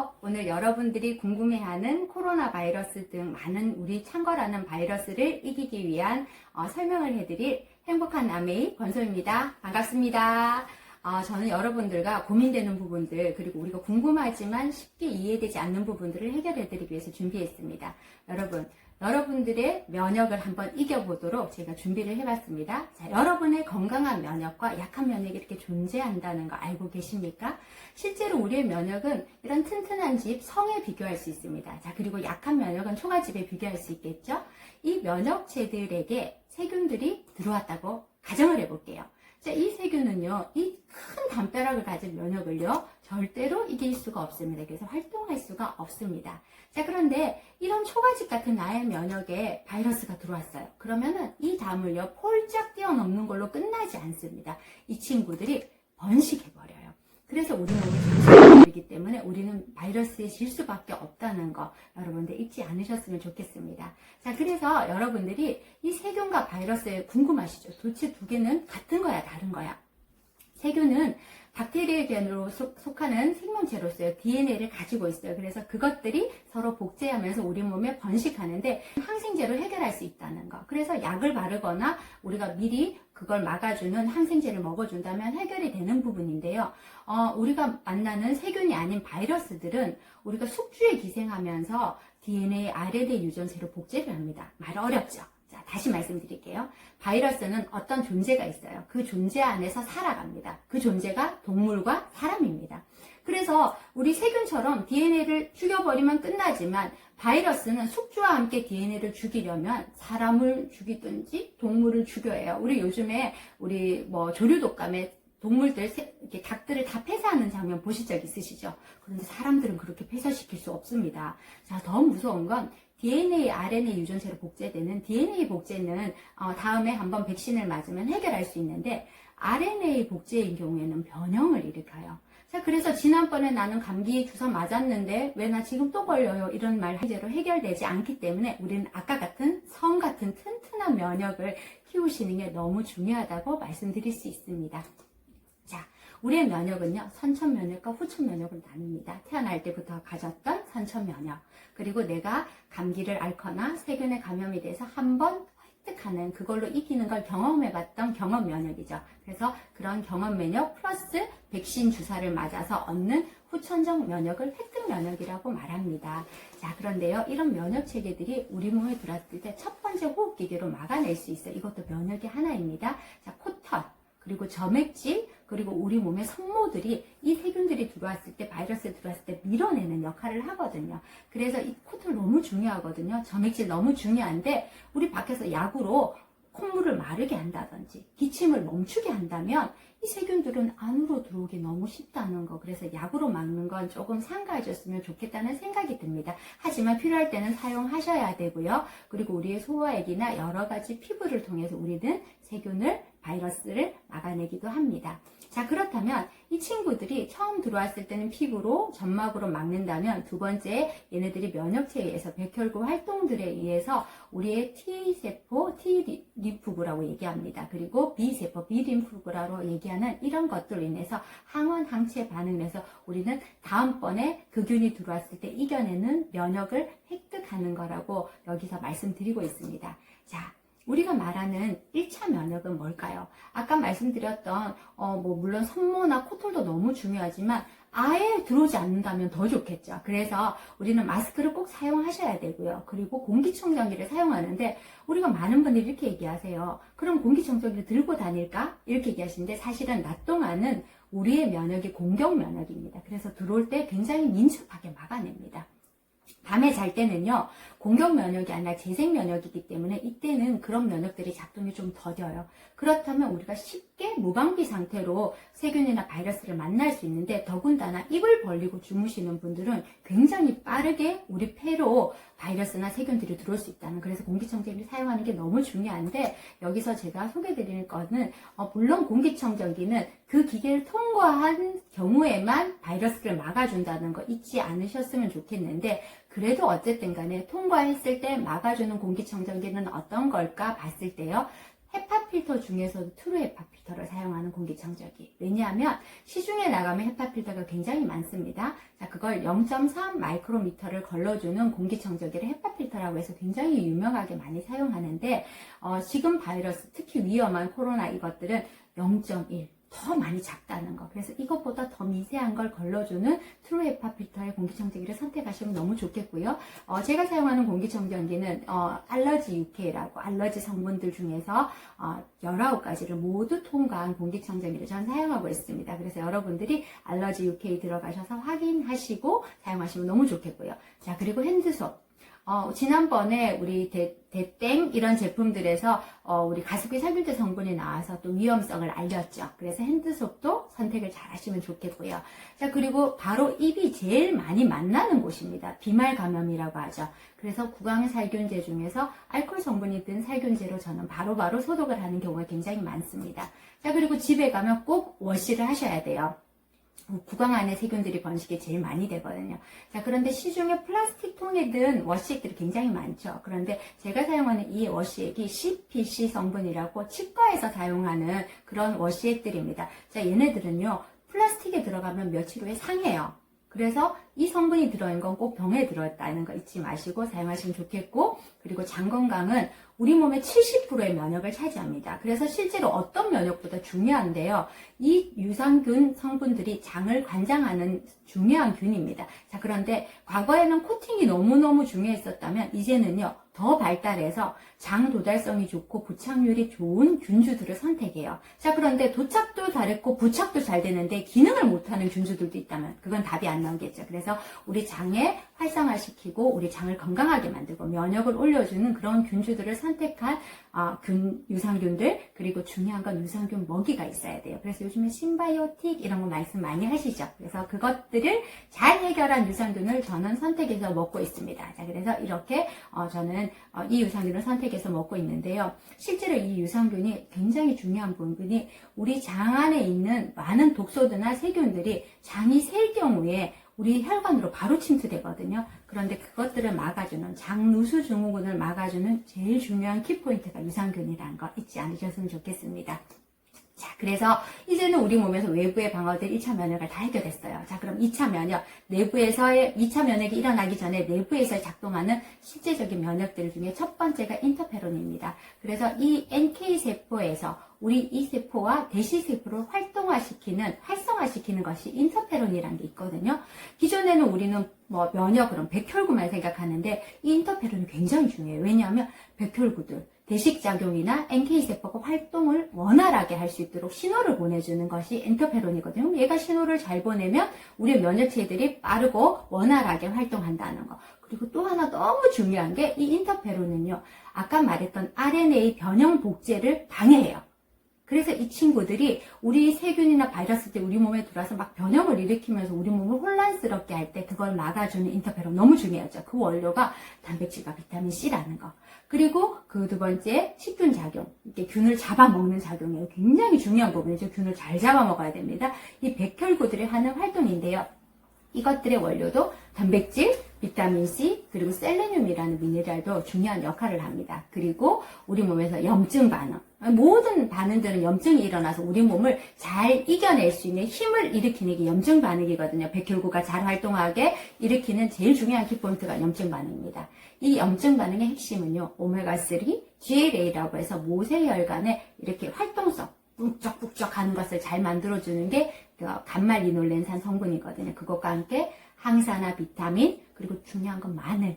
안녕하세요. 오늘 여러분들이 궁금해하는 코로나 바이러스 등 많은 우리 창궐하는 바이러스를 이기기 위한 설명을 해드릴 행복한 아메이 권소입니다. 반갑습니다. 저는 여러분들과 고민되는 부분들 그리고 우리가 궁금하지만 쉽게 이해되지 않는 부분들을 해결해드리기 위해서 준비했습니다. 여러분들의 면역을 한번 이겨보도록 제가 준비를 해봤습니다. 자, 여러분의 건강한 면역과 약한 면역이 이렇게 존재한다는 거 알고 계십니까? 실제로 우리의 면역은 이런 튼튼한 집 성에 비교할 수 있습니다. 자, 그리고 약한 면역은 초가집에 비교할 수 있겠죠? 이 면역체들에게 세균들이 들어왔다고 가정을 해볼게요. 자, 이 세균은요, 이 큰 담벼락을 가진 면역을요, 절대로 이길 수가 없습니다. 그래서 활동할 수가 없습니다. 자, 그런데 이런 초가집 같은 나의 면역에 바이러스가 들어왔어요. 그러면은 이 담을요, 폴짝 뛰어넘는 걸로 끝나지 않습니다. 이 친구들이 번식해버려요. 그래서 우리 몸이 번식이기 때문에 우리는 바이러스에 질 수밖에 없다는 거 여러분들 잊지 않으셨으면 좋겠습니다. 자, 그래서 여러분들이 이 세균과 바이러스에 궁금하시죠? 도대체 두 개는 같은 거야, 다른 거야? 세균은 박테리아계로 속하는 생명체로서요, DNA를 가지고 있어요. 그래서 그것들이 서로 복제하면서 우리 몸에 번식하는데 항생제로 해결할 수 있다는 거. 그래서 약을 바르거나 우리가 미리 그걸 막아주는 항생제를 먹어준다면 해결이 되는 부분인데요. 우리가 만나는 세균이 아닌 바이러스들은 우리가 숙주에 기생하면서 DNA, RNA 유전체로 복제를 합니다. 말 어렵죠? 자, 다시 말씀드릴게요. 바이러스는 어떤 존재가 있어요. 그 존재 안에서 살아갑니다. 그 존재가 동물과 사람입니다. 그래서 우리 세균처럼 DNA를 죽여버리면 끝나지만 바이러스는 숙주와 함께 DNA를 죽이려면 사람을 죽이든지 동물을 죽여야 해요. 우리 요즘에 우리 조류독감에 동물들, 이렇게 닭들을 다 폐사하는 장면 보실 적 있으시죠? 그런데 사람들은 그렇게 폐사시킬 수 없습니다. 자, 더 무서운 건 DNA, RNA 유전체로 복제되는 DNA 복제는 다음에 한번 백신을 맞으면 해결할 수 있는데 RNA 복제인 경우에는 변형을 일으켜요. 자, 그래서 지난번에 나는 감기 주사 맞았는데 왜 나 지금 또 걸려요? 이런 말 현재로 해결되지 않기 때문에 우리는 아까 같은 성 같은 튼튼한 면역을 키우시는 게 너무 중요하다고 말씀드릴 수 있습니다. 자, 우리의 면역은요, 선천 면역과 후천 면역으로 나눕니다. 태어날 때부터 가졌던 선천 면역, 그리고 내가 감기를 앓거나 세균에 감염이 돼서 한번 획득하는, 그걸로 이기는 걸 경험해봤던 경험 면역이죠. 그래서 그런 경험 면역 플러스 백신 주사를 맞아서 얻는 후천적 면역을 획득 면역이라고 말합니다. 자, 그런데요, 이런 면역 체계들이 우리 몸에 들어왔을 때 첫 번째 호흡기계로 막아낼 수 있어요. 이것도 면역의 하나입니다. 자, 코털, 그리고 점액질, 그리고 우리 몸의 성모들이 이 세균들이 들어왔을 때, 바이러스에 들어왔을 때 밀어내는 역할을 하거든요. 그래서 이 코털 너무 중요하거든요. 점액질 너무 중요한데 우리 밖에서 약으로 콧물을 마르게 한다든지 기침을 멈추게 한다면 이 세균들은 안으로 들어오기 너무 쉽다는 거. 그래서 약으로 막는 건 조금 삼가해줬으면 좋겠다는 생각이 듭니다. 하지만 필요할 때는 사용하셔야 되고요. 그리고 우리의 소화액이나 여러 가지 피부를 통해서 우리는 세균을, 바이러스를 막아내기도 합니다. 자, 그렇다면 이 친구들이 처음 들어왔을 때는 피부로, 점막으로 막는다면 두 번째, 얘네들이 면역체에 의해서 백혈구 활동들에 의해서 우리의 T세포, T림프구라고 얘기합니다. 그리고 B세포, B림프구라고 얘기하는 이런 것들로 인해서 항원, 항체 반응을 해서 우리는 다음번에 그 균이 들어왔을 때 이겨내는 면역을 획득하는 거라고 여기서 말씀드리고 있습니다. 자, 우리가 말하는 1차 면역은 뭘까요? 아까 말씀드렸던 물론 손모나 코털도 너무 중요하지만 아예 들어오지 않는다면 더 좋겠죠. 그래서 우리는 마스크를 꼭 사용하셔야 되고요. 그리고 공기청정기를 사용하는데 우리가 많은 분들이 이렇게 얘기하세요. 그럼 공기청정기를 들고 다닐까? 이렇게 얘기하시는데 사실은 낮 동안은 우리의 면역이 공격 면역입니다. 그래서 들어올 때 굉장히 민첩하게 막아냅니다. 밤에 잘 때는요, 공격 면역이 아니라 재생 면역이기 때문에 이때는 그런 면역들이 작동이 좀 더뎌요. 그렇다면 우리가 쉽게 무방비 상태로 세균이나 바이러스를 만날 수 있는데 더군다나 입을 벌리고 주무시는 분들은 굉장히 빠르게 우리 폐로 바이러스나 세균들이 들어올 수 있다는, 그래서 공기청정기를 사용하는 게 너무 중요한데 여기서 제가 소개드리는 거는 물론 공기청정기는 그 기계를 통과한 경우에만 바이러스를 막아준다는 거 잊지 않으셨으면 좋겠는데 그래도 어쨌든 간에 통과했을 때 막아주는 공기청정기는 어떤 걸까 봤을 때요. 헤파 필터 중에서도 트루 헤파 필터를 사용하는 공기청정기. 왜냐하면 시중에 나가면 헤파 필터가 굉장히 많습니다. 자, 그걸 0.3 마이크로미터를 걸러주는 공기청정기를 헤파 필터라고 해서 굉장히 유명하게 많이 사용하는데, 지금 바이러스, 특히 위험한 코로나 이것들은 0.1 더 많이 작다는 거. 그래서 이것보다 더 미세한 걸 걸러주는 트루 헤파 필터의 공기청정기를 선택하시면 너무 좋겠고요. 제가 사용하는 공기청정기는 알러지 UK라고 알러지 성분들 중에서 19가지를 모두 통과한 공기청정기를 전 사용하고 있습니다. 그래서 여러분들이 알러지 UK 들어가셔서 확인하시고 사용하시면 너무 좋겠고요. 자, 그리고 핸드소. 지난번에 우리 대땡 이런 제품들에서 우리 가습기 살균제 성분이 나와서 또 위험성을 알렸죠. 그래서 핸드소도 선택을 잘 하시면 좋겠고요. 자, 그리고 바로 입이 제일 많이 만나는 곳입니다. 비말 감염이라고 하죠. 그래서 구강 살균제 중에서 알코올 성분이 든 살균제로 저는 바로바로 소독을 하는 경우가 굉장히 많습니다. 자, 그리고 집에 가면 꼭 워시를 하셔야 돼요. 구강 안에 세균들이 번식이 제일 많이 되거든요. 자, 그런데 시중에 플라스틱 통에 든 워시액들이 굉장히 많죠. 그런데 제가 사용하는 이 워시액이 CPC 성분이라고 치과에서 사용하는 그런 워시액들입니다. 자, 얘네들은요, 플라스틱에 들어가면 며칠 후에 상해요. 그래서 이 성분이 들어있는 건 꼭 병에 들어있다는 거 잊지 마시고 사용하시면 좋겠고, 그리고 장 건강은 우리 몸의 70%의 면역을 차지합니다. 그래서 실제로 어떤 면역보다 중요한데요. 이 유산균 성분들이 장을 관장하는 중요한 균입니다. 자, 그런데 과거에는 코팅이 너무너무 중요했었다면 이제는요, 더 발달해서 장 도달성이 좋고 부착률이 좋은 균주들을 선택해요. 자, 그런데 도착도 잘했고 부착도 잘 되는데 기능을 못하는 균주들도 있다면 그건 답이 안 나오겠죠. 그래서 우리 장에 활성화시키고 우리 장을 건강하게 만들고 면역을 올려주는 그런 균주들을 선택한 유산균들, 그리고 중요한 건 유산균 먹이가 있어야 돼요. 그래서 요즘에 신바이오틱 이런 거 말씀 많이 하시죠. 그래서 그것들을 잘 해결한 유산균을 저는 선택해서 먹고 있습니다. 자, 그래서 이렇게 저는 이 유산균을 선택해서 먹고 있는데요. 실제로 이 유산균이 굉장히 중요한 부분이 우리 장 안에 있는 많은 독소들이나 세균들이 장이 셀 경우에 우리 혈관으로 바로 침투되거든요. 그런데 그것들을 막아주는 장누수 증후군을 막아주는 제일 중요한 키포인트가 유산균이라는 거 잊지 않으셨으면 좋겠습니다. 자, 그래서 이제는 우리 몸에서 외부의 방어들 1차 면역을 다 해결했어요. 자, 그럼 2차 면역, 내부에서의 2차 면역이 일어나기 전에 내부에서 작동하는 실제적인 면역들 중에 첫 번째가 인터페론입니다. 그래서 이 NK세포에서 우리 이 세포와 대시세포를 활성화시키는 것이 인터페론이라는 게 있거든요. 기존에는 우리는 면역, 그럼 백혈구만 생각하는데 이 인터페론이 굉장히 중요해요. 왜냐하면 백혈구들, 대식작용이나 NK세포가 활동을 원활하게 할 수 있도록 신호를 보내주는 것이 인터페론이거든요. 얘가 신호를 잘 보내면 우리 면역체들이 빠르고 원활하게 활동한다는 거. 그리고 또 하나 너무 중요한 게 이 인터페론은요, 아까 말했던 RNA 변형 복제를 방해해요. 그래서 이 친구들이 우리 세균이나 바이러스 때 우리 몸에 들어와서 막 변형을 일으키면서 우리 몸을 혼란스럽게 할 때 그걸 막아주는 인터페론 너무 중요하죠. 그 원료가 단백질과 비타민 C라는 거. 그리고 그 두 번째 식균 작용. 이렇게 균을 잡아먹는 작용이에요. 굉장히 중요한 부분이죠. 균을 잘 잡아먹어야 됩니다. 이 백혈구들이 하는 활동인데요. 이것들의 원료도 단백질, 비타민C, 그리고 셀레늄이라는 미네랄도 중요한 역할을 합니다. 그리고 우리 몸에서 염증 반응. 모든 반응들은 염증이 일어나서 우리 몸을 잘 이겨낼 수 있는 힘을 일으키는 게 염증 반응이거든요. 백혈구가 잘 활동하게 일으키는 제일 중요한 키포인트가 염증 반응입니다. 이 염증 반응의 핵심은요, 오메가3, GLA라고 해서 모세혈관의 이렇게 활동성, 꾹쩍꾹쩍 하는 것을 잘 만들어주는 게 감말리놀렌산 성분이거든요. 그것과 함께 항산화, 비타민, 그리고 중요한 건 마늘.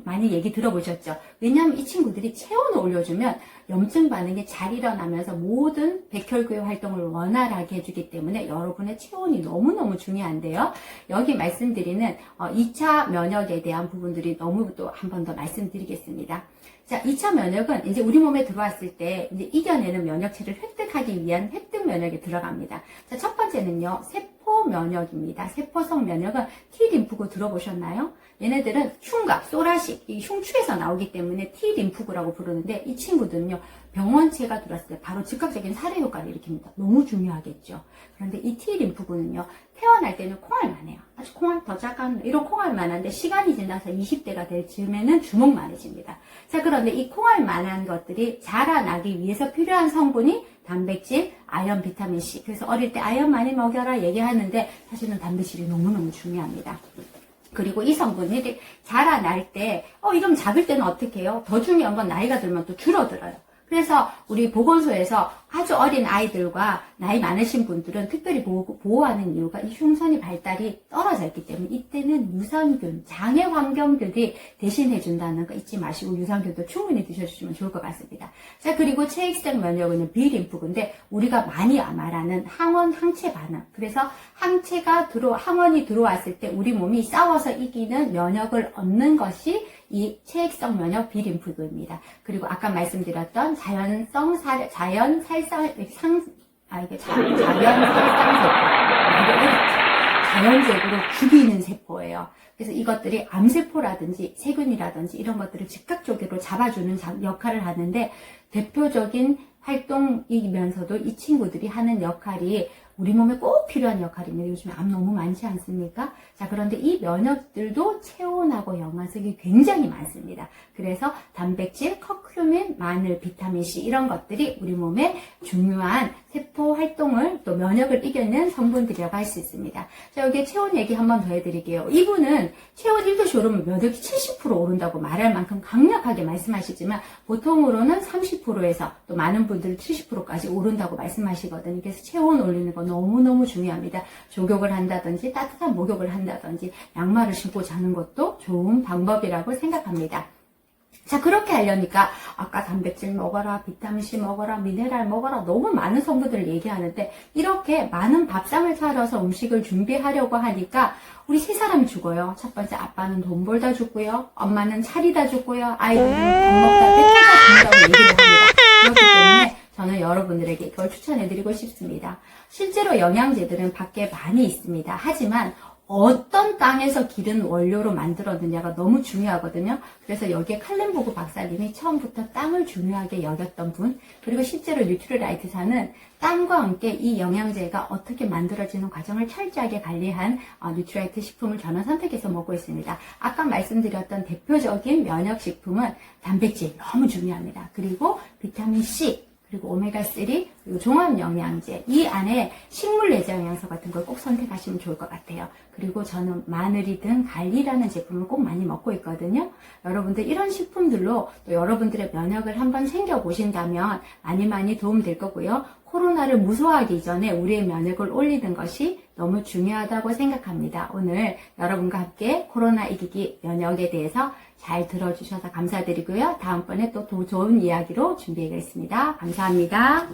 많이 얘기 들어보셨죠? 왜냐하면 이 친구들이 체온을 올려주면 염증 반응이 잘 일어나면서 모든 백혈구의 활동을 원활하게 해주기 때문에 여러분의 체온이 너무너무 중요한데요. 여기 말씀드리는 2차 면역에 대한 부분들이 너무 또 한 번 더 말씀드리겠습니다. 자, 2차 면역은 이제 우리 몸에 들어왔을 때 이제 이겨내는 면역체를 획득하기 위한 획득 면역에 들어갑니다. 자, 첫 번째는요, 세포 세포 면역입니다. 세포성 면역은 T림프구 들어보셨나요? 얘네들은 흉곽, 소라식, 이 흉추에서 나오기 때문에 T림프구라고 부르는데 이 친구들은요, 병원체가 들어왔을 때 바로 즉각적인 살해 효과를 일으킵니다. 너무 중요하겠죠. 그런데 이 T림프구는요, 태어날 때는 콩알만 해요. 아주 콩알 더 작은 이런 콩알만 한데 시간이 지나서 20대가 될 즈음에는 주먹만해집니다. 자, 그런데 이 콩알만한 것들이 자라나기 위해서 필요한 성분이 단백질, 아연, 비타민C. 그래서 어릴 때 아연 많이 먹여라 얘기하는데 사실은 단백질이 너무너무 중요합니다. 그리고 이 성분이 자라날 때 이름 작을 때는 어떻게 해요? 더 중요한 건 나이가 들면 또 줄어들어요. 그래서 우리 보건소에서 아주 어린 아이들과 나이 많으신 분들은 특별히 보호하는 이유가 이 흉선이 발달이 떨어져 있기 때문에 이때는 유산균, 장애 환경들이 대신해준다는 거 잊지 마시고 유산균도 충분히 드셔주시면 좋을 것 같습니다. 자, 그리고 체액성 면역은 B림프구인데 우리가 많이 말하는 항원, 항체 반응. 그래서 항원이 들어왔을 때 우리 몸이 싸워서 이기는 면역을 얻는 것이 이 체액성 면역 B림프구입니다. 그리고 아까 말씀드렸던 자연적으로 죽이는 세포예요. 그래서 이것들이 암세포라든지 세균이라든지 이런 것들을 즉각적으로 잡아주는 역할을 하는데 대표적인 활동이면서도 이 친구들이 하는 역할이 우리 몸에 꼭 필요한 역할입니다. 요즘에 암 너무 많지 않습니까? 자, 그런데 이 면역들도 체온하고 영양석이 굉장히 많습니다. 그래서 단백질, 커큐민, 마늘, 비타민C 이런 것들이 우리 몸에 중요한 세포 활동을 또 면역을 이겨내는 성분들이라고 할 수 있습니다. 자, 여기 체온 얘기 한번 더 해드릴게요. 이분은 체온 1도씩 오르면 면역이 70% 오른다고 말할 만큼 강력하게 말씀하시지만 보통으로는 30%에서 또 많은 분들은 70%까지 오른다고 말씀하시거든요. 그래서 체온 올리는 거 너무너무 중요합니다. 조격을 한다든지 따뜻한 목욕을 한다든지 양말을 신고 자는 것도 좋은 방법이라고 생각합니다. 자, 그렇게 하려니까 아까 단백질 먹어라, 비타민C 먹어라, 미네랄 먹어라 너무 많은 성분들을 얘기하는데 이렇게 많은 밥상을 차려서 음식을 준비하려고 하니까 우리 세 사람이 죽어요. 첫 번째 아빠는 돈 벌다 죽고요. 엄마는 차리다 죽고요. 아이들은 밥 먹다 뺏기다 죽는다고 얘기를 합니다. 그렇기 때문에 저는 여러분들에게 이걸 추천해드리고 싶습니다. 실제로 영양제들은 밖에 많이 있습니다. 하지만 어떤 땅에서 기른 원료로 만들었느냐가 너무 중요하거든요. 그래서 여기에 칼렌보그 박사님이 처음부터 땅을 중요하게 여겼던 분, 그리고 실제로 뉴트리라이트사는 땅과 함께 이 영양제가 어떻게 만들어지는 과정을 철저하게 관리한 뉴트리라이트 식품을 저는 선택해서 먹고 있습니다. 아까 말씀드렸던 대표적인 면역식품은 단백질 너무 중요합니다. 그리고 비타민C, 그리고 오메가3, 그리고 종합영양제, 이 안에 식물내재 영양소 같은 걸 꼭 선택하시면 좋을 것 같아요. 그리고 저는 마늘이든 갈리라는 제품을 꼭 많이 먹고 있거든요. 여러분들 이런 식품들로 또 여러분들의 면역을 한번 챙겨보신다면 많이 도움 될 거고요. 코로나를 무서워하기 이전에 우리의 면역을 올리는 것이 너무 중요하다고 생각합니다. 오늘 여러분과 함께 코로나 이기기 면역에 대해서 잘 들어주셔서 감사드리고요. 다음번에 또 더 좋은 이야기로 준비하겠습니다. 감사합니다.